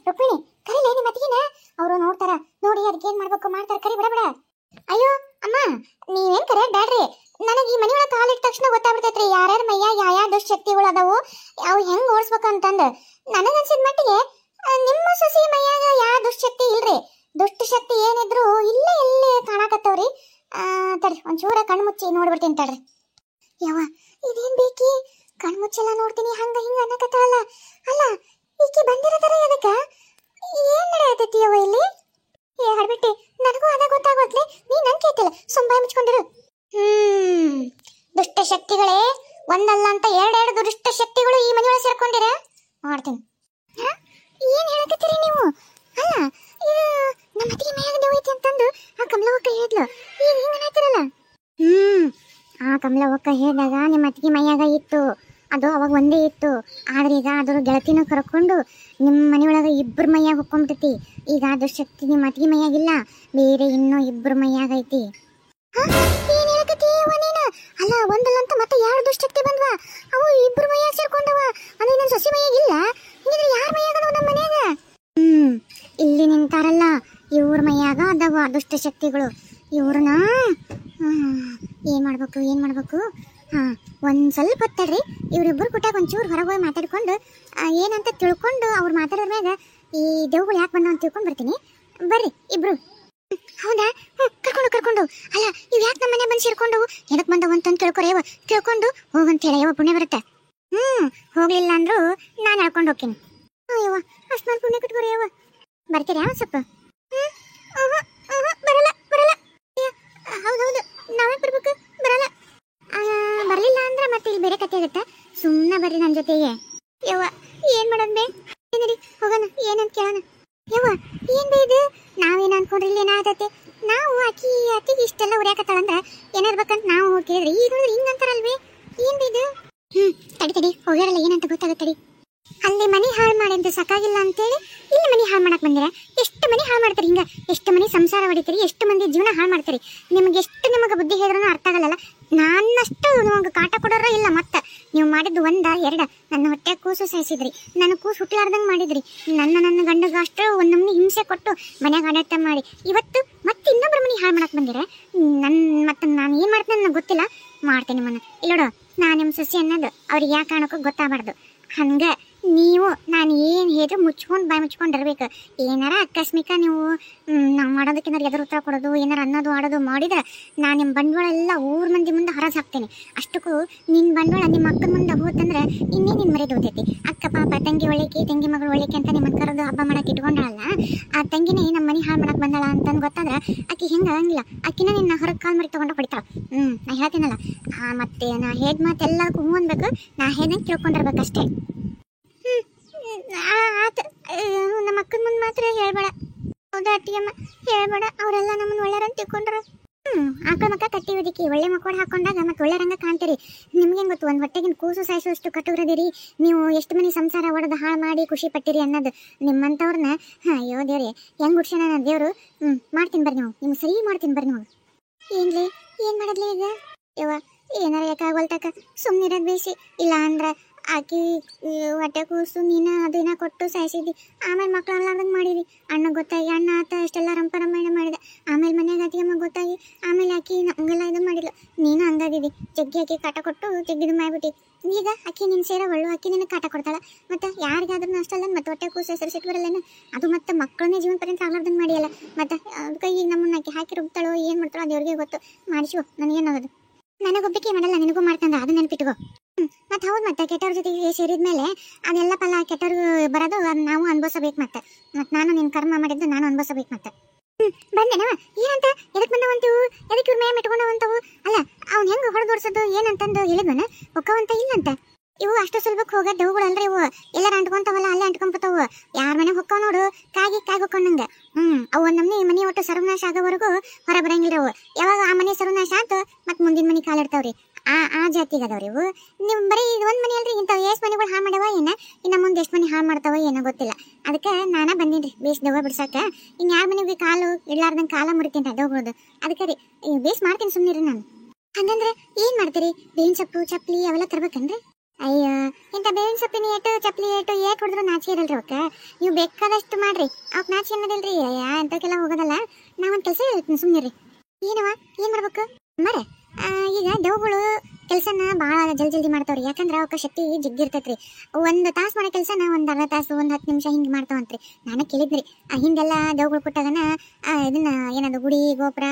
ರುಕ್ಮಿಣಿ ಕರಿಲೇ ನಿಮ್ಮ ಅತ್ತಿಗೆನ ಅವರು ನೋಡ್ತಾರ. ನೋಡಿ ಅದಕ್ಕೆ ಏನ್ ಮಾಡ್ಬೇಕು ಮಾಡ್ತಾರ. ಕರಿ ಬಿಡ ಬಿಡ. ಅಯ್ಯೋ ಅಮ್ಮ ನೀವೇನ್ ಕರೆಯಕ್ ಬ್ಯಾಡ್ರಿ. ನನಗೆ ಈ ಮನಿ ಒಳಗೆ ಕಾಲಿಟ್ಟ ತಕ್ಷಣ ಗೊತ್ತಾಗ್ಬಿಡ್ತೈತ್ರಿ ಯಾರ್ಯಾರ ಮೈಯಾಗ ಯಾವ ದುಶ್ಶಕ್ತಿಗಳು ಅದಾವು, ಅವು ಹೆಂಗ್ ಓಡಿಸ್ಬೇಕಂತಂದ. ನನಗನ್ಸಿದ ಮಟ್ಟಿಗೆ ನಿಮ್ಮ ಸೊಸಿ ಮೈಯಾಗ ಯಾವ ದುಶ್ಶಕ್ತಿ ಇಲ್ರಿ. ದುಷ್ಟ ಶಕ್ತಿ ಏನಿದ್ರು ಇಲ್ಲೇ ಇಲ್ಲೇ ಕಾಣಕತ್ತವ್ರಿ. ತಡ್ರಿ ಒಂಚೂರ ಕಣ್ಣು ಮುಚ್ಚಿ ನೋಡ್ಬಿಡ್ತೀನಿ ತಡ್ರಿ. ಯಾವ ಇದೇನ್ ಬೇಕಿ ಕಣ್ಮುಚ್ಚೆಲ್ಲ ನೋಡ್ತೀನಿ ಹಂಗ ಹಿಂಗ ಅನ್ನಕತ್ತಾಳಲ್ಲ. ಅಲ್ಲ ಈಕಿ ಬಂದಿರತಾರ ಎದಕ್ಕ? ಏನ್ ನಡೆಯತೈತಿ ಅವ ಇಲ್ಲಿ? ಏ ಹಡ್ಬಿಟ್ಟಿ ನನಗೂ ಅದ ಗೊತ್ತಾಗೋತ್ಲಿ. ನೀ ನನ್ ಕೇಳ್ತಿಲ್ಲ, ಸುಂಬಾಯಿ ಮುಚ್ಕೊಂಡಿರು. ದುಷ್ಟ ಶಕ್ತಿಗಳೇ, ಒಂದಲ್ಲ ಅಂತ ಎರಡೆರಡು ದುಷ್ಟ ಶಕ್ತಿಗಳು ಈ ಮನೆಯೊಳಗೆ ಸೇರ್ಕೊಂಡಿರ ಮಾಡ್ತೀನಿ. ಏನ್ ಹೇಳಕತ್ತೀರಿ ನೀವು? ಅಲ್ಲ ಇದು ನಮ್ಮ ಅತ್ತಿಗೆ ಮೈಯಾಗ ದೇವ ಐತಿ ಅಂತಂದು ಆ ಕಮಲವಕ್ಕ ಹೇಳಿದ್ಲು. ಈಗ ಹಿಂಗ ಅನ್ನತ್ತಿರಲ್ಲ. ಆ ಕಮಲವಕ್ಕ ಹೇಳಿದಾಗ ನಿಮ್ಮ ಅತ್ತಿಗೆ ಮೈಯಾಗ ಇತ್ತು, ಅದು ಅವಾಗ ಒಂದೇ ಇತ್ತು. ಆದ್ರೆ ಈಗ ಅದ್ರ ಗೆಳತಿನ ಕರ್ಕೊಂಡು ನಿಮ್ಮ ಮನೆಯೊಳಗೆ ಇಬ್ಬರು ಮೈಯಾಗ ಹೊಕ್ಕೊಂಡ್ಬಿಟ್ಟೈತಿ. ಈಗ ದುಶಕ್ತಿ ನಿಮ್ಮ ಅತ್ತಿಗೆ ಮೈಯಾಗಿಲ್ಲ, ಬೇರೆ ಇನ್ನೂ ಇಬ್ಬರು ಮೈಯಾಗ ಐತಿ. ಏನ್ ಹೇಳಕತ್ತಿ ನೀನು? ಅಲ್ಲ ಒಂದಲ್ಲ ಅಂತ ಮತ್ತೆ ಎರಡು ದುಶಕ್ತಿ ಬಂದ್ವಾ, ಅವು ಇಬ್ಬರು ಮೈಯಾಗ ಸೇರ್ಕೊಂಡವ. ಅಂದ್ರೆ ನನ್ನ ಸೊಸಿ ಮೈಯಾಗಿಲ್ಲ, ಹಿಂಗಿದ್ರೆ ಯಾರ ಮೈಯಾಗ ಅದಾವ ನಮ್ಮ ಮನ್ಯಾಗ? ಇಲ್ಲಿ ನಿಂತಾರಲ್ಲ ಇವ್ರ ಮೈಯಾಗ ಅದಾವ ದುಷ್ಟ ಶಕ್ತಿಗಳು. ಇವ್ರನ್ನ ಏನ್ ಮಾಡ್ಬೇಕು? ಒಂದ್ ಸ್ವಲ್ಪ ಹೊತ್ತಡ್ರಿ. ಇವ್ರಿಬ್ಬರು ಕುಟ್ಟಾಗ ಒಂಚೂರು ಹೊರಗೆ ಹೋಗಿ ಮಾತಾಡ್ಕೊಂಡು ಏನಂತ ತಿಳ್ಕೊಂಡು ಅವ್ರು ಮಾತಾಡೋದ್ರ ಮ್ಯಾಗ ಈ ದೇವ್ಗಳು ಯಾಕೆ ಬಂದ ಅಂತ ತಿಳ್ಕೊಂಡ್ ಬರ್ತೀನಿ. ಬರ್ರಿ ಇಬ್ರು. ಹೌದಾ? ಕರ್ಕೊಂಡು. ಅಲ್ಲ ಇವ್ ಯಾಕೆ ನಮ್ಮ ಮನೆ ಬಂದು ಸೇರ್ಕೊಂಡು ಎದಕ್ ಬಂದವ ಅಂತಂದು ಕೇಳ್ಕೊರೇವ. ಕೇಳ್ಕೊಂಡು ಹೋಗಂತ ಹೇಳ ಯಾವ ಪುಣ್ಯ ಬರುತ್ತೆ. ಹೋಗ್ಲಿಲ್ಲ ಅಂದ್ರು ನಾನು ಹೇಳ್ಕೊಂಡು ಹೋಗ್ತೀನಿ. ಅಯ್ಯವ್ವ ಅಷ್ಟು ಮಾಡಿ ಪುಣ್ಯ ಕಟ್ಕೊರೇವ. ಬರ್ತೀರಾ ಸ್ವಲ್ಪ? ಬರಲ್ಲ. ಹೌದೌದು ನಾವೇ ಬರ್ಬೇಕು. ಬರಲ್ಲ. ಬರ್ಲಿಲ್ಲ ಅಂದ್ರೆ ಮತ್ತೆ ಇಲ್ಲಿ ಬೇರೆ ಕತೆ ಆಗುತ್ತೆ. ಸುಮ್ಮನೆ ಬರ್ರಿ ನನ್ನ ಜೊತೆಗೆ. ಯವ್ವ ಏನ್ ಮಾಡೋದ್ ಬೇ? ಏನಿರಿ ಹೋಗೋಣ, ಏನಂತ ಕೇಳೋಣ. ಯವ್ವ ಏನ್ ಬೇ ಇದು? ನಾವೇನು ಅನ್ಕೊಂಡ್ರಿ ಇಲ್ಲಿ ಏನಾಗತ್ತೆ? ನಾವು ಅಕ್ಕಿಗೆ ಇಷ್ಟೆಲ್ಲ ಉರಿಯಾಕತ್ತಾಳಂದ್ರ ಏನಿರ್ಬೇಕಂತ ನಾವು ಕೇಳಿದ್ರಿ. ಈಗ ನೋಡ್ರಿ ಹಿಂಗಂತಾರಲ್ವೇ? ಏನ್ ಬೇ ಇದು? ತಡಿ ಹೋಗ್ಯಾರಲ್ಲ ಏನಂತ ಗೊತ್ತಾಗತ್ತಡಿ. ಅಲ್ಲಿ ಮನೆ ಹಾಳು ಮಾಡಿದ್ದು ಸಾಕಾಗಿಲ್ಲ ಅಂತೇಳಿ ಇಲ್ಲಿ ಮನೆ ಹಾಳು ಮಾಡಕ್ ಬಂದಿರ. ಎಷ್ಟು ಮನೆ ಹಾಳು ಮಾಡ್ತಾರೆ ಹಿಂಗ, ಎಷ್ಟು ಮನೆ ಸಂಸಾರ ಹೊಡಿತೀರಿ, ಎಷ್ಟು ಮಂದಿ ಜೀವನ ಹಾಳು ಮಾಡ್ತೀರಿ. ನಿಮಗೆ ಬುದ್ಧಿ ಹೇಳಿದ್ರೂ ಅರ್ಥ ಆಗಲ್ಲ. ನನ್ನಷ್ಟು ನಿಮಗೆ ಕಾಟ ಕೊಡೋರ ಇಲ್ಲ. ಮತ್ತೆ ನೀವು ಮಾಡಿದ್ದು ಒಂದ ಎರಡ, ನನ್ನ ಹೊಟ್ಟೆ ಕೂಸು ಸಾಯಿಸಿದ್ರಿ, ನನ್ನ ಕೂಸು ಹುಟ್ಲಾರ್ದಂಗೆ ಮಾಡಿದ್ರಿ, ನನ್ನ ಗಂಡಗ ಅಷ್ಟು ಒಂದ್ ನಮ್ನಿ ಹಿಂಸೆ ಕೊಟ್ಟು ಮನ್ಯಾಗ ಆಡಾಟ ಮಾಡಿ ಇವತ್ತು ಮತ್ತೆ ಇನ್ನೊಬ್ಬರ ಮನೆ ಹಾಳು ಮಾಡಕ್ ಬಂದಿರ. ಮತ್ತೆ ನಾನು ಏನ್ ಮಾಡ್ತೇನೆ ನನಗೆ ಗೊತ್ತಿಲ್ಲ, ಮಾಡ್ತೇನೆ ನಿಮ್ಮನ್ನ. ಇಲ್ಲೋಡು ನಾನು ನಿಮ್ಮ ಸೊಸೆ ಅನ್ನೋದು ಅವ್ರಿಗೆ ಯಾಕೆ ಕಾಣಕ್ಕೂ ಗೊತ್ತಾಗಬಾರ್ದು. ಹಂಗ ನೀವು ನಾನು ಏನು ಹೇಳಿದ್ರು ಬಾಯಿ ಮುಚ್ಕೊಂಡಿರ್ಬೇಕು. ಏನಾರ ಆಕಸ್ಮಿಕ ನೀವು ನಾವು ಮಾಡೋದಕ್ಕಿಂತ ಎದುರು ಉತ್ತರ ಕೊಡೋದು, ಏನಾರ ಅನ್ನೋದು ಆಡೋದು ಮಾಡಿದ್ರೆ ನಾನು ನಿಮ್ಮ ಬಂಡವಾಳ ಎಲ್ಲ ಊರ್ ಮಂದಿ ಮುಂದೆ ಹೊರಗೆ ಹಾಕ್ತೇನೆ. ಅಷ್ಟಕ್ಕೂ ನಿನ್ನ ಬಂಡವಾಳ ನಿಮ್ಮ ಅಕ್ಕನ ಮುಂದೆ ಹೋತಂದ್ರೆ ಇನ್ನೇ ನಿನ್ನ ಮರ್ಯಾದೆ ಹೋಗ್ತೈತಿ. ಅಕ್ಕ ಪಾಪ ತಂಗಿ ಒಳ್ಳೆಕಿ, ತಂಗಿ ಮಗಳು ಒಳ್ಳೆಕಿ ಅಂತ ನಿಮ್ಮ ಕರೆದು ಹಬ್ಬ ಮಾಡಕ್ಕೆ ಇಟ್ಕೊಂಡಾಳಲ್ಲ, ಆ ತಂಗಿನೇ ನಮ್ಮ ಮನೆ ಹಾಳು ಮಾಡಕ್ಕೆ ಬಂದಾಳ ಅಂತಂದು ಗೊತ್ತಾದ್ರೆ ಆಕಿ ಹಿಂಗೆ ಆಗಂಗಿಲ್ಲ. ಆಕಿನ ನಿನ್ನ ಹೊರಗೆ ಕಾಲು ಮರಿ ತೊಗೊಂಡು ಹೊಡಿತಾಳ. ನಾ ಹೇಳ್ತೀನಲ್ಲ. ಮತ್ತೆ ನಾ ಹೇಳಿದ ಮಾತೆಲ್ಲಕ್ಕೂ ಹೂ ಅನ್ಬೇಕು, ನಾ ಹೇಳ್ದಂಗೆ ತಿಳ್ಕೊಂಡಿರ್ಬೇಕಷ್ಟೇ. ಆತ ನಮ್ಮ ಅಕ್ಕನ ಮುಂದೆ ಮಾತ್ರ ಹೇಳ್ಬೇಡ. ಹೌದಾ ಅಟ್ಟಿಯಮ್ಮ? ಹೇಳ್ಬೇಡ. ಅವರೆಲ್ಲ ನಮ್ಮನ್ನು ಒಳ್ಳೆಯರಂತ ತಿಳ್ಕೊಂಡ್ರು. ಆಕಳ ಮಕ್ಕ ಕಟ್ಟಿ ಒದಕಿ ಒಳ್ಳೆ ಮಕ್ಕಳು ಹಾಕೊಂಡಾಗ ಮತ್ತೆ ಒಳ್ಳೆ ರಂಗ ಕಾಣ್ತೀರಿ. ನಿಮ್ಗೇನು ಗೊತ್ತು, ಒಂದು ಹೊಟ್ಟೆಗಿನ ಕೂಸು ಸಾಯಿಸುವಷ್ಟು ಕಟುರದಿರಿ ನೀವು. ಎಷ್ಟು ಮನೆ ಸಂಸಾರ ಒಡೆದು ಹಾಳು ಮಾಡಿ ಖುಷಿ ಪಟ್ಟಿರಿ ಅನ್ನೋದು ನಿಮ್ಮಂಥವ್ರನ್ನ. ಅಯ್ಯೋ ದೇವ್ರಿ ಹೆಂಗ್ ಹುಡ್ಸೋಣ ನನ್ನ ದೇವ್ರು. ಮಾಡ್ತೀನಿ ಬರ್ರಿ ನೀವು, ನಿಮ್ಗೆ ಸರಿ ಮಾಡ್ತೀನಿ ಬರ್ರಿ ನೀವು. ಏನ್ಲಿ ಏನು ಮಾಡೋದ್ಲಿ ಈಗ? ಯವ್ವ ಏನಾರ ಯಾಕಾಗೋಲ್ತಕ್ಕ ಸುಮ್ಮನಿರೋದು ಬೇಸಿ. ಇಲ್ಲ ಅಂದ್ರೆ ಆಕಿ ಹೊಟ್ಟೆ ಕೂಸು ನೀನ ಅದನ್ನ ಕೊಟ್ಟು ಸಾಯಿಸಿದ್ದಿ. ಆಮೇಲೆ ಮಕ್ಕಳಲ್ಲಾರ್ದಂಗೆ ಮಾಡಿರಿ. ಅಣ್ಣ ಗೊತ್ತಾಗಿ ಅಣ್ಣ ಆತ ಅಷ್ಟೆಲ್ಲ ರಂಪರಮಣ ಮಾಡಿದೆ. ಆಮೇಲೆ ಮನೆಯಾಗ ಅತ್ತಿಗೆಮ್ಮ ಗೊತ್ತಾಗಿ ಆಮೇಲೆ ಆಕಿ ಹಂಗೆಲ್ಲ ಇದು ಮಾಡಿಲ್ಲ. ನೀನು ಹಂಗಾದಿದ್ದಿ. ಜಗ್ಗಿ ಆಕಿ ಕಾಟ ಕೊಟ್ಟು ಜಗ್ಗಿದು ಮಾಡ್ಬಿಟ್ಟು ಈಗ ಆಕಿ ನಿನ್ನ ಸೇರೋ ಒಳ್ಳು ಆಕಿ ನಿನಗೆ ಕಾಟ ಕೊಡ್ತಾಳ. ಮತ್ತೆ ಯಾರಿಗಾದ್ರೂ ಅಷ್ಟಲ್ಲ ಮತ್ತೆ ಹೊಟ್ಟೆ ಕೂಸು ಹೆಸರು ಸಿಟ್ಟು ಬರಲ್ಲೇನು? ಅದು ಮತ್ತೆ ಮಕ್ಕಳನ್ನೇ ಜೀವನ ಪರ್ಯಂತ ಆಗ್ಲಾರ್ದಂಗೆ ಮಾಡಿಯಲ್ಲ. ಮತ್ತೆ ಅದಕ್ಕೆ ಈಗ ನಮ್ಮನ್ನ ಆಕಿ ಹಾಕಿ ರುಬ್ತಾಳೋ ಏನು ಮಾಡ್ತಾಳೋ ಅದು ಅವ್ರಿಗೆ ಗೊತ್ತು. ಮಾಡಿಸುವ ನನಗೇನಾಗೋದು. ನನಗೊಬ್ಬಕ್ಕೆ ಮಾಡಲ್ಲ, ನಿನಗೂ ಮಾಡ್ತಂದ ಅದು ನೆನಪಿಟ್ಕೋ. ಮತ್ತೆ ಹೌದು, ಮತ್ತೆ ಕೆಟ್ಟವ್ರ ಜೊತೆಗೆ ಸೇರಿದ್ಮೇಲೆ ಅದೆಲ್ಲ ಫಲ ಕೆಟ್ಟವ್ರಿಗೆ ಬರೋದು ನಾವು ಅನ್ಭವಿಸಬೇಕು. ಮತ್ತೆ ನಾನು ನಿನ್ನ ಕರ್ಮ ಮಾಡಿದ್ದು ನಾನು ಅನ್ಭವಿಸಬೇಕು. ಮತ್ತೆ ಬಂದೇನವ ಏನಂತ ಎದಕ್ಕೆ ಬಂದವಂತವು, ಎದಕ್ಕೆ ಇವ್ರ ಮೇಯ ಇಟ್ಕೊಂಡವಂತವು? ಅಲ್ಲ ಅವ್ನು ಹೆಂಗೆ ಹೊಡೆದೋಡ್ಸೋದು ಏನಂತಂದು ಹೇಳಿದ್ವನ ಒಕ್ಕವಂತ ಇಲ್ಲಂತ. ಇವು ಅಷ್ಟು ಸುಲಭಕ್ಕೆ ಹೋಗ ದೇವುಗಳಲ್ರಿ ಇವು. ಎಲ್ಲಾರ ಅಂಟ್ಕೊಂತವಲ್ಲ ಅಲ್ಲೇ ಅಂಟ್ಕೊಂಡ್ಬಿಟ್ಟವು. ಯಾರ ಮನೆಗೆ ಹೊಕ್ಕವ್ ನೋಡು ಕಾಗಿ ಹೊಕ್ಕೊಂಡಂಗ. ಅವು ನಮ್ಮನೆ ಮನೆ ಒಟ್ಟು ಸರ್ವನಾಶ ಆಗೋವರೆಗೂ ಹೊರ ಬರಂಗಿಲ್ಲ ಅವು. ಯಾವಾಗ ಆ ಮನೆ ಸರ್ವನಾಶ ಆತು ಮತ್ತೆ ಮುಂದಿನ ಮನೆ ಕಾಲಿಡ್ತಾವ್ರಿ. ಆ ಜಾತಿಗೆ ಅದಾವ್ರಿ ಇವು. ನೀವು ಬರೀ ಒಂದು ಮನೆ ಅಲ್ರಿ, ಇಂಥವು ಎಷ್ಟು ಮನೆಗಳು ಹಾಳು ಮಾಡ್ಯಾವ ಏನ, ಇನ್ನು ಮುಂದೆ ಎಷ್ಟು ಮನೆ ಹಾಳು ಮಾಡ್ತಾವ ಏನೋ ಗೊತ್ತಿಲ್ಲ. ಅದಕ್ಕೆ ನಾನಾ ಬಂದೀನಿ ಬೇಸ್ ದವ ಬಿಡ್ಸಾಕ. ಇನ್ನು ಯಾರ ಮನೆಗೆ ಕಾಲು ಇಡ್ಲಾರ್ದಂಗೆ ಕಾಲ ಮುರಿತೀನಿ ದವ್ಗಳದು. ಅದಕ್ಕೆ ರೀ ಬೇಸ್ ಮಾಡ್ತೀನಿ ಸುಮ್ಮನಿರಿ ನಾನು. ಹಂಗಂದ್ರೆ ಏನು ಮಾಡ್ತೀರಿ? ಬೇವಿನ ಸೊಪ್ಪು ಚಪ್ಪಲಿ ಅವೆಲ್ಲ ತರ್ಬೇಕನ್ರಿ? ಅಯ್ಯೋ ಇಂಥ ಬೇವಿನ ಸೊಪ್ಪಿನ ಏಟು ಚಪ್ಪಲಿ ಏಟ್ ಹೊಡೆದ್ರು ನಾಚಿಕೆ ಇರಲ್ರಿ ಅವಕ್ಕ. ನೀವು ಬೇಕಾದಷ್ಟು ಮಾಡ್ರಿ, ಅವಕ್ಕೆ ನಾಚಿಕೆ ಅನ್ನೋದಿಲ್ರಿ. ಅಂಥಕ್ಕೆಲ್ಲ ಹೋಗೋದಲ್ಲ. ನಾವೊಂದು ಕೆಲಸ ಹೇಳ್ತೀನಿ, ಸುಮ್ಮನಿರಿ. ಏನವ ಏನು ಮಾಡ್ಬೇಕು ಮರೆ? ಈಗ ದೇವ್ಗಳು ಕೆಲಸನ ಭಾಳ ಜಲ್ದಿ ಮಾಡ್ತಾವ್ರಿ. ಯಾಕಂದ್ರೆ ಅವಕ್ಕೆ ಶಕ್ತಿ ಜಿಗ್ಗಿರ್ತೈತ್ರಿ. ಒಂದು ತಾಸು ಮಾಡೋ ಕೆಲಸನ ಒಂದು ಅರ್ಧ ತಾಸು, ಒಂದು 10 ನಿಮಿಷ ಹಿಂಗೆ ಮಾಡ್ತಾವಂತ್ರಿ. ನಾನು ಕೇಳಿದ್ರಿ. ಹಿಂದೆಲ್ಲ ದೇವ್ಗಳು ಕೊಟ್ಟಾಗನ ಇದನ್ನ ಏನದು ಗುಡಿ ಗೋಪುರ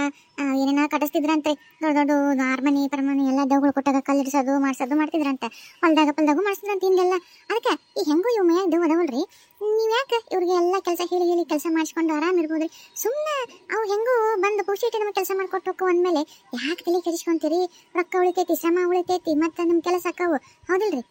ಏನೇನ ಕಟ್ಟಿಸ್ತಿದ್ರಂತ್ರಿ. ದೊಡ್ಡ ದೊಡ್ಡ ಅರಮನೆ ಪರಮನೆ ಎಲ್ಲ ದೇವ್ಗಳು ಕೊಟ್ಟಾಗ ಕಲ್ಲಿಡಿಸೋದು ಮಾಡ್ತಿದ್ರಂತೆ. ಹೊಲ್ದಾಗು ಮಾಡಿಸಿದ್ರಂತ ಹಿಂದೆಲ್ಲ. ಅದಕ್ಕೆ ಈ ಹೆಂಗೂ ಇವು ಮೈಯಾಗ ದೇವ್ ಅದಾವಲ್ರಿ, ನೀವು ಯಾಕೆ ಇವ್ರಿಗೆ ಎಲ್ಲ ಕೆಲಸ ಹೇಳಿ ಕೆಲಸ ಮಾಡಿಸ್ಕೊಂಡು ಆರಾಮ್ ಇರ್ಬೋದ್ರಿ. ಸುಮ್ಮನೆ ಅವು ಹೆಂಗೂ ಬಂದು ಪುಷ್ಟಿ ನಮಗೆ ಕೆಲಸ ಮಾಡ್ಕೊಟ್ಟು ಹೋಗೋ ಅಂದಮೇಲೆ ಯಾಕೆ ತಲೆ ಕೆಡಿಸ್ಕೊಂತೀರಿ? ರೊಕ್ಕ ಉಳಿತೈತಿ, ಶ್ರಮ ಉಳಿತೈತಿ, ಮತ್ತು ನಿಮ್ಮ ಕೆಲಸ ಅಕ್ಕಾವು, ಹೌದಿಲ್ರಿ?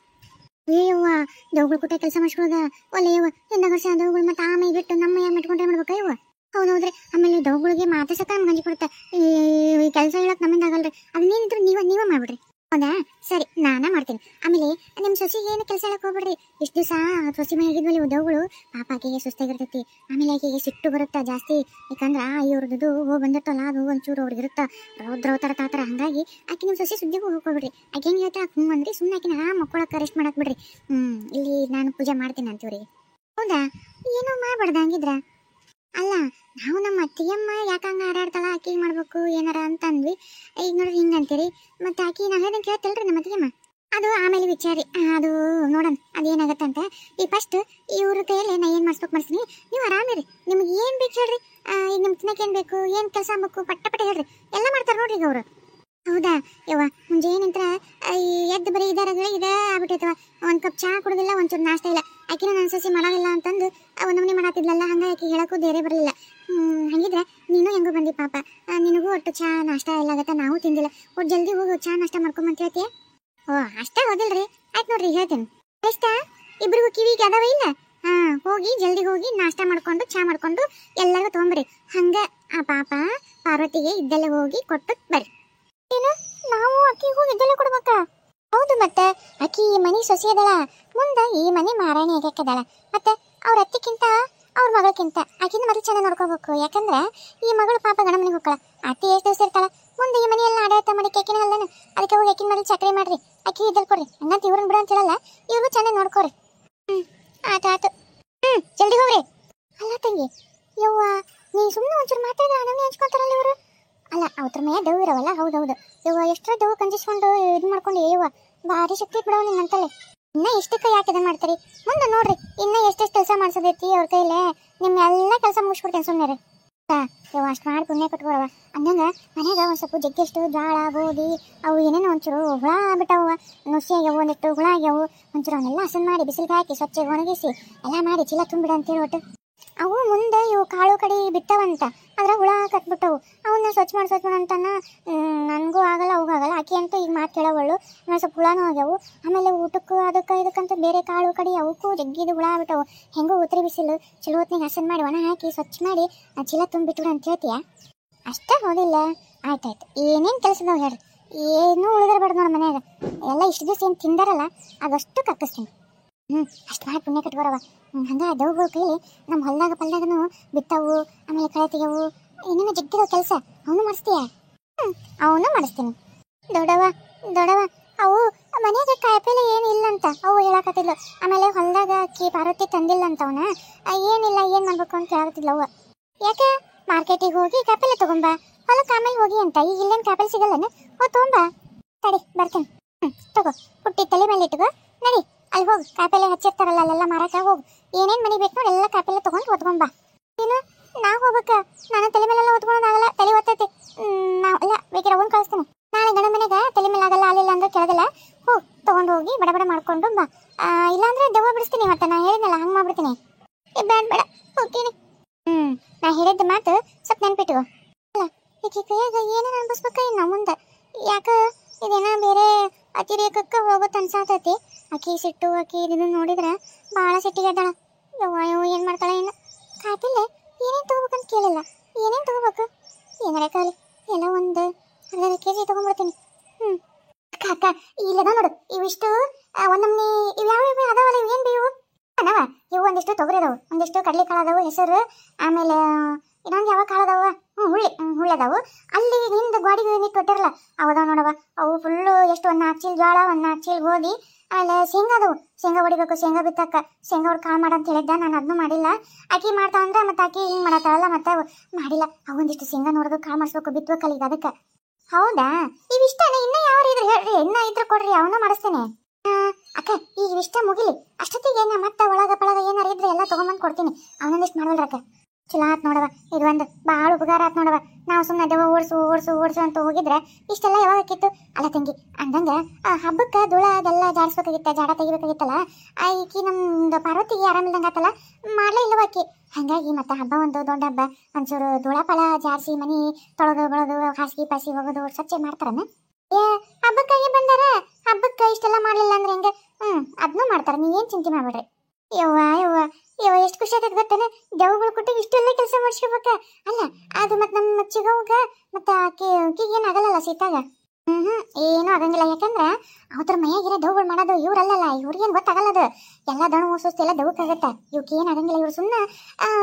ಏಯವ್ವ ದೇವ್ಗಳು ಕೊಟ್ಟ ಕೆಲಸ ಮಾಡಿಸ್ಕೊಳ್ಳೋದ ಒಳ್ಳೆಯವ್ವ. ಹಿಂದ ವರ್ಷ ದೇವ್ಗಳು ಮತ್ತು ಆಮೇಲೆ ಬಿಟ್ಟು ನಮ್ಮ ಮೈಯಾಗ ಮೆಟ್ಕೊಂಡ್ರೆ ಮಾಡ್ಬೇಕಾ ಇವ? ಹೌದೌದ್ರಿ. ಆಮೇಲೆ ದೇವ್ಗಳಿಗೆ ಮಾತಾಡ್ಸಕ್ಕ ನಮ್ಗೆ ಗಂಜಿ ಕೊಡುತ್ತೆ. ಈ ಕೆಲಸ ಹೇಳಕ್ ನಮ್ಮಿಂದ ಆಗಲ್ರಿ. ಅದನ್ನೇನಿದ್ರು ನೀವೇ ಮಾಡ್ಬಿಡ್ರಿ. ಹೌದಾ? ಸರಿ, ನಾನೇ ಮಾಡ್ತೀನಿ. ಆಮೇಲೆ ನಿಮ್ಮ ಸೊಸಿಗೆ ಏನು ಕೆಲಸ ಹೇಳಕ್ ಹೋಗ್ಬಿಡ್ರಿ. ಇಷ್ಟು ದಿವಸ ಸೊಸಿ ಮನೆಯಾಗಿದ್ವಲ್ಲಿ ದೇವ್ಗಳು ಪಾಪ ಆಕೆಗೆ ಸುಸ್ತಾಗಿರ್ತೈತಿ. ಆಮೇಲೆ ಆಕೆಗೆ ಸಿಟ್ಟು ಬರುತ್ತಾ ಜಾಸ್ತಿ. ಯಾಕಂದ್ರೆ ಇವ್ರದ್ದು ಹೋಗಿ ಬಂದಿರ್ತಲ್ಲ, ಅದು ಒಂಚೂರು ಅವ್ರಿಗಿರುತ್ತಾ ರೌದ್ರ ತಾತರ. ಹಂಗಾಗಿ ಆಕೆ ನಿಮ್ಮ ಸೊಸಿ ಸುದ್ದಿಗೂ ಹೋಗ್ಬಿಡ್ರಿ. ಆಕೆ ಹೆಂಗೆ ಹೇಳ್ತಾ ಹ್ಞೂ ಅಂದ್ರಿ ಸುಮ್ಮನೆ ಆಕಿನ ಮಕ್ಕಳಕ್ಕೆ ಅರೆಸ್ಟ್ ಮಾಡಕ್ ಬಿಡ್ರಿ. ಇಲ್ಲಿ ನಾನು ಪೂಜೆ ಮಾಡ್ತೀನಿ ಅಂತೀವ್ರಿಗೆ. ಹೌದಾ? ಏನೋ ಮಾಡ್ಬಾರ್ದ ಹಂಗಿದ್ರ? ಅಲ್ಲ, ನಾವು ನಮ್ಮ ಅತ್ತಿಗೆಮ್ಮ ಯಾಕಂಗ ಹಾರಾಡ್ತಾಳ, ಆಕಿಗೆ ಮಾಡ್ಬೇಕು ಏನಾರ ಅಂತ ಅಂದ್ವಿ. ಈಗ ನೋಡ್ರಿ ಹಿಂಗೆ ಅಂತೀರಿ. ಮತ್ತು ಆಕಿ ನಾ ಹೇಳ್ದಂಗೆ ಕೇಳ್ತಿಲ್ರಿ ನಮ್ಮ ಅತ್ತಿಗೆಮ್ಮ. ಅದು ಆಮೇಲೆ ವಿಚಾರಿ, ಅದು ನೋಡೋಣ ಅದೇನಾಗತ್ತಂತ. ಈಗ ಫಸ್ಟ್ ಇವ್ರ ಕೈಯಲ್ಲಿ ನಾ ಏನು ಮಾಡಿಸ್ತೀನಿ. ನೀವು ಆರಾಮಿರಿ. ನಿಮ್ಗೆ ಏನು ಬೇಕು ಹೇಳ್ರಿ. ಈಗ ನಿಮ್ಮ ತಿನ್ನಕ್ಕೆ ಏನು ಬೇಕು, ಏನು ಕೆಲಸ ಆಗಬೇಕು ಪಟ್ಟ ಹೇಳ್ರಿ. ಎಲ್ಲ ಮಾಡ್ತಾರೆ ನೋಡ್ರಿ ಈಗ ಅವರು. ಹೌದಾ? ಯವ್ವ ಮುಂಜಾನಿಂತ್ರ ಎದ್ದು ಬರೀ ಇದೇ ಆಗ್ಬಿಟ್ಟೈತವ. ಒಂದು ಕಪ್ ಚಹಾ ಕುಡಿದಿಲ್ಲ, ಒಂಚೂರು ನಾಷ್ಟ ಇಲ್ಲ. ಆಕಿನ ನನ್ನ ಸೊಸಿ ಮಾಡೋದಿಲ್ಲ ಅಂತಂದು ನಮ್ಮನೆ ಮಾಡತ್ತಿದ್ಲಲ್ಲ, ಹಂಗಾಗಿ ಆಕೆ ಹೇಳಕ್ಕೂ ಬೇರೆ ಬರಲಿಲ್ಲ. ಹಂಗಿದ್ರೆ ನೀನು ಹೆಂಗೋ ಬಂದಿ ಪಾಪ. ನಿನಗೂ ಒಟ್ಟು ಚಹಾ ನಾಷ್ಟ ಎಲ್ಲ ಆಗತ್ತ, ನಾವು ತಿಂದಿಲ್ಲ. ಒಟ್ಟು ಜಲ್ದಿ ಹೋಗಿ ಚಹಾ ನಾಷ್ಟ ಮಾಡ್ಕೊಂಬಂತ ಹೇಳ್ತೀಯ? ಓ ಅಷ್ಟೇ ಹೋದಿಲ್ರಿ. ಆಯ್ತು ನೋಡ್ರಿ ಹೇಳ್ತೇನೆ. ಎಷ್ಟ ಇಬ್ರಿಗೂ ಕಿವಿಗೆ ಅದಾವ ಇಲ್ಲ? ಹೋಗಿ ಜಲ್ದಿ ಹೋಗಿ ನಾಷ್ಟ ಮಾಡ್ಕೊಂಡು ಚಹಾ ಮಾಡ್ಕೊಂಡು ಎಲ್ಲರಿಗೂ ತೊಗೊಂಬ್ರಿ. ಹಂಗ ಆ ಪಾಪ ಪಾರ್ವತಿಗೆ ಇದ್ದಲ್ಲೇ ಹೋಗಿ ಕೊಟ್ಟು ಬರ್ರಿ. ಏನು ನಾವು ಅಕ್ಕಿಗೂ ಇದ್ದಲ್ಲೇ ಕೊಡ್ಬೇಕಾ? ಹೌದು, ಮತ್ತೆ ಅಕ್ಕಿ ಈ ಮನೆ ಸೊಸಿ ಅದಳ, ಮುಂದೆ ಈ ಮನೆ ಮಾರಾಣಿ ಆಗಕ್ಕದಳ. ಮತ್ತೆ ಅವ್ರ ಅತ್ತಿಕ್ಕಿಂತ ಅವ್ರ ಮಗಳಕ್ಕಿಂತ ಆಕಿನ ಮೊದಲು ಚೆನ್ನಾಗಿ ನೋಡ್ಕೋಬೇಕು. ಯಾಕಂದ್ರೆ ಈ ಮಗಳು ಪಾಪ ಗಂಡ ಮನೆಗೆ ಹೋಗ್ಕಳ. ಅತ್ತಿ ಎಷ್ಟು ದಿವಸ ಇರ್ತಾಳ, ಮುಂದೆ ಈ ಮನೆಯೆಲ್ಲ ಆಡಳಿತ ಮಾಡಿ ಕೇಕಿನ ಅಲ್ಲನ. ಅದಕ್ಕೆ ಹೋಗಿ ಆಕಿನ ಮೊದಲು ಚಕ್ರಿ ಮಾಡ್ರಿ, ಅಕ್ಕಿ ಇದ್ದಲ್ಲಿ ಕೊಡ್ರಿ. ಹಂಗಂತ ಇವ್ರನ್ನ ಬಿಡು ಅಂತ ಹೇಳಲ್ಲ, ಇವ್ರಿಗೂ ಚೆನ್ನಾಗಿ ನೋಡ್ಕೋರಿ. ಆತು ಜಲ್ದಿ ಹೋಗ್ರಿ. ಅಲ್ಲ ತಂಗಿ, ಯವ್ವ ನೀ ಸುಮ್ಮನೆ ಒಂಚೂರು ಮಾತಾಡಿದ್ರೆ ಅಣ್ಣನೇ ಹಂಚ್ಕೊಂತಾರಲ್ಲ ಇವರು. ಅಲ್ಲ ಅವ್ರ ಮೇಲೆ ಡವ್ ಇರವಲ್ಲ. ಹೌದೌದು ಯವ್ವ, ಎಷ್ಟರ ಡವ್ ಕಂಜಿಸ್ಕೊಂಡು ಇದು ಮಾಡ್ಕೊಂಡು ಯವ್ವ ಭಾರಿ ಶಕ್ತಿ ಬಿಡವ ನಿಂಗಂತಲ್ಲಿ. ಇನ್ನ ಎಷ್ಟಕ್ಕೆ ಯಾಕೆ ಇದನ್ನ ಮಾಡ್ತೀರಿ? ಮುಂದೆ ನೋಡ್ರಿ, ಇನ್ನ ಎಷ್ಟೆಷ್ಟು ಕೆಲಸ ಮಾಡ್ಸೋದೈತಿ ಅವ್ರ ಕೈಲೇ. ನಿಮ್ಮ ಎಲ್ಲ ಕೆಲಸ ಮುಗಿಸ್ಬಿಡ್ತೇನೆ ಸುಮ್ಮನೆ. ಯವ್ವ ಅಷ್ಟು ಮಾಡಿ ಪುಣ್ಯ ಕಟ್ಕೊಳವ. ಅಂದಂಗ ಮನ್ಯಾಗ ಒಂದು ಸ್ವಲ್ಪ ಜಗ್ಗೆಷ್ಟು ಜ್ವಾಳ ಗೋಧಿ ಅವು ಏನೇನೋ ಒಂಚೂರು ಹುಳ ಬಿಟ್ಟವು, ನುಸಿ ಆಗ್ಯಾವು, ಒಂದಿಷ್ಟು ಹುಳ ಆಗ್ಯಾವು. ಒಂಚೂರು ಅವನ್ನೆಲ್ಲ ಹಸನ್ ಮಾಡಿ ಬಿಸಿಲಿಗೆ ಹಾಕಿ ಸ್ವಚ್ಛ ಒಣಗಿಸಿ ಎಲ್ಲ ಮಾಡಿ ಚೀಲ ತುಂಬಿಡ ಅಂತೇಳಿ ಒಟ್ಟು. ಅವು ಮುಂದೆ ಇವು ಕಾಳು ಕಡಿ ಬಿತ್ತವಂತ, ಅದ್ರ ಹುಳ ಕಟ್ಬಿಟ್ಟವು. ಅವನ್ನ ಸ್ವಚ್ಛ ಮಾಡು ಅಂತಾನ. ನನಗೂ ಆಗಲ್ಲ ಅವಾಗ ಆಗಲ್ಲ. ಆಕೆ ಅಂತೂ ಈಗ ಮಾತು ಕೇಳೋವಳು. ಆಮೇಲೆ ಸ್ವಲ್ಪ ಹುಳನೂ ಆಗ್ಯಾವು. ಆಮೇಲೆ ಊಟಕ್ಕೂ ಅದಕ್ಕೆ ಇದಕ್ಕಂತ ಬೇರೆ ಕಾಳು ಕಡಿ ಅವಕ್ಕೂ ಜಗ್ಗಿದು ಹುಳ ಆಗ್ಬಿಟ್ಟವು. ಹೆಂಗೂ ಉತ್ತರಿ ಬಿಸಿಲು ಚಲೋ ಹೊತ್ತಿಗೆ ಹಸನ್ ಮಾಡಿ ಒಣ ಹಾಕಿ ಸ್ವಚ್ಛ ಮಾಡಿ ಚೀಲ ತುಂಬಿಟ್ಬಿಡು ಅಂತ ಹೇಳ್ತೀಯ? ಅಷ್ಟೇ ಹೋದಿಲ್ಲ? ಆಯ್ತಾಯ್ತು. ಏನೇನು ಕೆಲಸದವ್ ಹೇಳ್ರಿ, ಏನೂ ಉಳಿದಿರ್ಬಾರ್ದು ನೋಡ ಮನ್ಯಾಗ. ಎಲ್ಲ ಇಷ್ಟು ದಿವಸ ಏನು ತಿಂದಾರಲ್ಲ ಅದಷ್ಟು ಕಕ್ಕಿಸ್ತೀನಿ. ಅಷ್ಟು ಮಾಡಿ ಪುಣ್ಯ ಕಟ್ಬರವ. ಹಂಗೆ ದೇವ್ಗಳ ಕೈಲಿ ನಮ್ಮ ಹೊಲ್ದಾಗ ಪಲ್ದಾಗನು ಬಿತ್ತವು, ಆಮೇಲೆ ಕಳೆ ತೆಗೆವು, ಏನೇನೋ ಜಗ್ಗಿರೋ ಕೆಲಸ ಅವನು ಮಾಡಿಸ್ತೀಯ? ಅವನು ಮಾಡಿಸ್ತೀನಿ. ದೊಡವ ಅವು ಮನೆಯಾಗ ಕಾಯಿಪಲ್ಲೆ ಏನು ಇಲ್ಲಂತ ಅವು ಹೇಳಕತ್ತಿದ್ಲು. ಆಮೇಲೆ ಹೊಲ್ದಾಗ ಅಕ್ಕಿ ಪಾರ್ವತಿ ತಂದಿಲ್ಲ ಅಂತ ಅವನ. ಏನಿಲ್ಲ ಏನು ಮಾಡ್ಬೇಕು ಅಂತ ಹೇಳಕತ್ತಿದ್ಲು ಅವ್ವ. ಯಾಕೆ ಮಾರ್ಕೆಟಿಗೆ ಹೋಗಿ ಕಾಯಿಪಲ್ಲೆ ತಗೊಂಬ, ಹೊಲಕ್ಕೆ ಆಮೇಲೆ ಹೋಗಿ ಅಂತ. ಈಗ ಇಲ್ಲೇನು ಕಾಯಿಪಲ್ಲೆ ಸಿಗಲ್ಲನ? ತೊಗೊಂಬ. ತಡಿ ಬರ್ತೇನೆ. ತಗೋ, ಪುಟ್ಟಿ ತಲೆ ಮೇಲೆ ಇಟ್ಕೋ, ನಡಿ ಅಲ್ಲಿ ಹೋಗಿ ಕಾಯಿಪಲ್ಲೆ ಹಚ್ಚಿರ್ತಾರಲ್ಲ ಅಲ್ಲೆಲ್ಲ ಮಾರಾಕ ಹೋಗು. ಏನೇನು ಮನೆ ಬೇಕು ನೋಡಿ ಎಲ್ಲ ಕಾಯಿಪಲ್ಲೆ ತೊಗೊಂಡು ಹೊತ್ಕೊಂಬ. ನೀನು ನಾ ಹೋಗ್ಬೇಕ? ನಾನು ತಲೆ ಮೇಲೆಲ್ಲ ಹೊತ್ಕೊಳೋದಾಗಲ್ಲ, ತಲೆ ಹೊತ್ತೈತಿ. ಎಲ್ಲ ಬೇಕಿರೋ ಅವ್ನು ಕಳಿಸ್ತೀನಿ. ನಾಳೆ ಗಂಡ ಮನೆಗೆ ತಲೆ ಮೇಲೆ ಆಗಲ್ಲ, ಅಲ್ಲಿಲ್ಲ ಅಂದ್ರೆ ಕೇಳೋದಿಲ್ಲ. ಹೋಗಿ ತೊಗೊಂಡು ಹೋಗಿ ಬಡ ಮಾಡ್ಕೊಂಡು ಬಾ. ಇಲ್ಲಾಂದ್ರೆ ದೆವ್ವ ಬಿಡಿಸ್ತೀನಿ. ಮತ್ತೆ ನಾ ಹೇಳಿದ್ನಲ್ಲ ಹಂಗೆ ಮಾಡ್ಬಿಡ್ತೀನಿ. ಬೇಡ ಹೋಗ್ತೀನಿ. ನಾ ಹೇಳಿದ್ದ ಮಾತು ಸ್ವಲ್ಪ ನೆನ್ಪಿಟ್ಟು. ಅಲ್ಲ ಈಕೆ ಕೈಯಾಗ ಏನೇನು ಅನ್ಬಿಸ್ಬೇಕ ಇನ್ನು ಮುಂದೆ. ಯಾಕೆ ಇದೇನ ಬೇರೆ ಅತಿರೇಕಕ್ಕೆ ಹೋಗುತ್ತೆ ಅನ್ಸಾತೈತಿ. ಆಕಿ ಸಿಟ್ಟು ಆಕಿ ಇದನ್ನು ನೋಡಿದ್ರೆ ಭಾಳ ಸಿಟ್ಟಿಗೆ ಅದಾಳ. ಯವ್ವ ಏನು ಮಾಡ್ತಾಳೆ ಏನು? ಕಾಯಿಪಲ್ಲೆ ಏನೇನು ತೊಗೋಬೇಕಂತ ಕೇಳಿಲ್ಲ. ಏನೇನು ತೊಗೋಬೇಕು? ಏನಾರ ಕಾಲಿ ಎಲ್ಲ ಒಂದು ಅರ್ಧ ಕೆಜಿ ತೊಗೊಂಡ್ಬಿಡ್ತೀನಿ. ಅಕ್ಕ ಇಲ್ಲದ ನೋಡು, ಇವಿಷ್ಟು ಒಂದೊಮ್ಮೆ ಇವು ಯಾವ ಅದಾವಲ್ಲ, ಇವು ಏನು ಬೇವು ಅದಾವ? ಇವು ಒಂದಿಷ್ಟು ತೊಗರಿ ಅದಾವು, ಒಂದಿಷ್ಟು ಕಡ್ಲಿ ಕಾಳು ಅದಾವು ಹೆಸರು, ಆಮೇಲೆ ಇನ್ನೊಂದು ಯಾವ ಕಾಳು ಅದಾವ, ಹುಳ್ಳಿ ಅದಾವು. ಅಲ್ಲಿ ಹಿಂದೆ ಗೋಡಿಗೆ ನಿಟ್ಟು ಕೊಟ್ಟಿರಲ್ಲ ಅವದಾವ ನೋಡವ. ಅವು ಫುಲ್ಲು ಎಷ್ಟು ಒಂದು 4 ಚೀಲ ಜೋಳ, ಒಂದು 4 ಚೀಲ ಗೋಧಿ, ಆಮೇಲೆ ಶೇಂಗಾ ಅದಾವು. ಶೇಂಗಾ ಹೊಡಿಬೇಕು, ಶೇಂಗಾ ಬಿತ್ತಕ್ಕ, ಶೇಂಗಾ ಅವ್ರು ಕಾಳು ಮಾಡಂತ ಹೇಳಿದ್ದ. ನಾನು ಅದನ್ನು ಮಾಡಿಲ್ಲ. ಆಕಿ ಮಾಡ್ತಾವಂದ್ರೆ ಮತ್ತೆ ಆಕಿ ಹಿಂಗೆ ಮಾಡತ್ತಾಳಲ್ಲ, ಮತ್ತೆ ಮಾಡಿಲ್ಲ. ಅವೊಂದಿಷ್ಟು ಶೇಂಗಾ ನೋಡೋದು ಕಾಳು ಮಾಡಿಸ್ಬೇಕು, ಬಿತ್ಬೇಕಲ್ಲ ಈಗ ಅದಕ್ಕೆ. ಹೌದಾ, ಇವಿಷ್ಟನೇ? ಇನ್ನೂ ಯಾವ ಇದ್ರೆ ಹೇಳ್ರಿ, ಇನ್ನೂ ಇದ್ರೆ ಕೊಡ್ರಿ, ಅವನ್ನ ಮಾಡಿಸ್ತೇನೆ. ಅಕ್ಕ ಈಗ ಇಷ್ಟ ಮುಗಿಲಿ, ಅಷ್ಟೊತ್ತಿಗೆ ನಾ ಮತ್ತೆ ಒಳಗ ಪಳಗ ಏನಾರ ಇದ್ರೆ ಎಲ್ಲ ತಗೊಂಬಂದು ಕೊಡ್ತೀನಿ. ಅವನೊಂದಿಷ್ಟು ಮಾಡಲ್ರಕ್ಕ. ಚಲೋ ಆತ್ ನೋಡವ, ಇದು ಒಂದು ಭಾಳ ಉಪಕಾರ ಆತ್ ನೋಡವ. ನಾವು ಸುಮ್ಮನೆ ದೆವ್ವ ಓಡಿಸು ಅಂತ ಹೋಗಿದ್ರೆ ಇಷ್ಟೆಲ್ಲ ಯಾವಾಗ ಆಕಿತ್ತು? ಅಲ್ಲ ತಂಗಿ, ಅಂದಂಗೆ ಹಬ್ಬಕ್ಕೆ ಧೂಳ ಅದೆಲ್ಲ ಜಾಡಿಸ್ಬೇಕಾಗಿತ್ತ, ಜಾಡ ತೆಗಿಬೇಕಾಗಿತ್ತಲ್ಲ. ಈಕಿ ನಮ್ದು ಪಾರ್ವತಿಗೆ ಆರಾಮಿಲ್ದಂಗೆ ಆತಲ್ಲ, ಮಾಡಲೇ ಇಲ್ಲವ ಆಕಿ. ಹಾಗಾಗಿ ಮತ್ತೆ ಹಬ್ಬ ಒಂದು ದೊಡ್ಡ ಹಬ್ಬ, ಒಂಚೂರು ಧೂಳ ಫಲ ಜಾಡಿಸಿ ಮನೆ ತೊಳೆದು ಬಳದು ಹಾಸಿಗೆ ಪಾಸಿ ಹೋಗೋದು ಸ್ವಚ್ಛ ಮಾಡ್ತಾರನ? ಹಬ್ಬಕ್ಕಾಗಿ ಬಂದಾರ, ಹಬ್ಬಕ್ಕೆ ಇಷ್ಟೆಲ್ಲ ಮಾಡಲಿಲ್ಲ ಅಂದ್ರೆ ಹೆಂಗೆ? ಅದನ್ನೂ ಮಾಡ್ತಾರೆ, ನೀವೇನು ಚಿಂತೆ ಮಾಡ್ಬೇಡ್ರಿ. ಯವ್ವ ಎಷ್ಟು ಖುಷಿ ಆಗ್ತದೆ ಗೊತ್ತೇನೆ, ದೆವ್ವಗಳು ಕೊಟ್ಟು ಇಷ್ಟೆಲ್ಲ ಕೆಲಸ ಮಾಡಿಸ್ಕೋಬೇಕ. ಅಲ್ಲ ಅದು ಮತ್ತೆ ನಮ್ಮ ಚಿಗವ್ಗ ಮತ್ತೆ ಆಕಿಗೆ ಏನು ಆಗಲ್ಲಲ್ಲ ಸೀತಾಗ? ಏನೂ ಆಗಂಗಿಲ್ಲ. ಯಾಕಂದ್ರೆ ಅವ್ರ ಮೈಯಾಗಿರೋ ದೆವ್ವಗಳು ಮಾಡೋದು ಇವ್ರಲ್ಲಲ್ಲ, ಇವ್ರಿಗೇನು ಗೊತ್ತಾಗಲ್ಲ. ಅದು ಎಲ್ಲ ದಣ ಮೂಸುಸ್ತು ಎಲ್ಲ ದೆವ್ವಕ್ಕಾಗತ್ತೆ. ಇವಕ್ಕೆ ಏನು ಆಗಂಗಿಲ್ಲ. ಇವ್ರು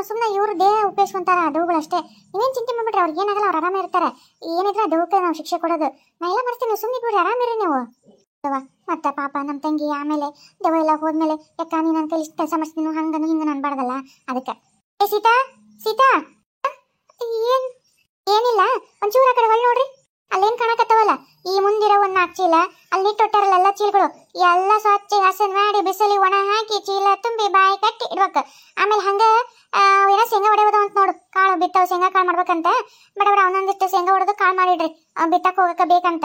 ಸುಮ್ಮನೆ ಇವ್ರು ದೇಹ ಉಪಯೋಗಿಸ್ಕೊಂತಾರ ದೆವ್ವಗಳು ಅಷ್ಟೇ. ನೀವೇನು ಚಿಂತೆ ಮಾಡ್ಬಿಟ್ರೆ ಅವ್ರಿಗೆ ಏನಾಗಲ್ಲ, ಅವ್ರು ಆರಾಮ ಇರ್ತಾರೆ. ಏನಿದ್ರೆ ದೆವ್ವಕ್ಕೆ ನಾವು ಶಿಕ್ಷೆ ಕೊಡೋದು. ನಾ ಎಲ್ಲ ಮಾಡ್ತೀನಿ, ಸುಮ್ಮನೆ ಬಿಡ್ರಿ, ಆರಾಮಿರಿ ನೀವು. ಮತ್ತೆ ಪಾಪ ನಮ್ಮ ತಂಗಿ ಆಮೇಲೆ ದೆವ್ವ ಎಲ್ಲ ಹೋದ್ಮೇಲೆ ಯಾಕ ನೀನು ನನ್ನ ಕೈಲಿ ಇಷ್ಟು ಕೆಲಸ ಮಾಡಿಸ್ತೀನಿ ಹಂಗನು ಹಿಂಗನು ಅನ್ಬಾರ್ದಲ್ಲ, ಅದಕ್ಕೆ. ಸೀತಾ ಸೀತಾ, ಏನಿಲ್ಲ, ಒಂಚೂರು ಆ ಕಡೆ ಹೊಳ್ಳಿ ನೋಡ್ರಿ. ಅಲ್ಲೇನು ಕಾಣಕತ್ತವಲ್ಲ, ಈ ಮುಂದಿರೋ ಒಂದು 4 ಚೀಲ ಅಲ್ಲಿ ನಿಟ್ಟೊಟ್ಟಾರಲ್ಲ ಎಲ್ಲ ಚೀಲಗಳು ಎಲ್ಲ ಸ್ವಚ್ಛ ಹಸನ್ ಮಾಡಿ ಬಿಸಿಲಿ ಒಣ ಹಾಕಿ ಚೀಲ ತುಂಬಿ ಬಾಯಿ ಕಟ್ಟಿ ಇಡ್ಬೇಕು. ಆಮೇಲೆ ಹಂಗೆ ಏನೋ ಶೇಂಗಾ ಹೊಡೆಯೋದು ಅಂತ ನೋಡು, ಕಾಳು ಬಿತ್ತಾವ ಶೇಂಗಾ ಕಾಳು ಮಾಡ್ಬೇಕಂತ. ಬಡವ್ರ ಅವನೊಂದಿಷ್ಟು ಶೇಂಗಾ ಹೊಡೆದು ಕಾಳು ಮಾಡಿಡ್ರಿ, ಬಿತ್ತಕ್ಕೆ ಹೋಗಕ್ಕೆ ಬೇಕಂತ.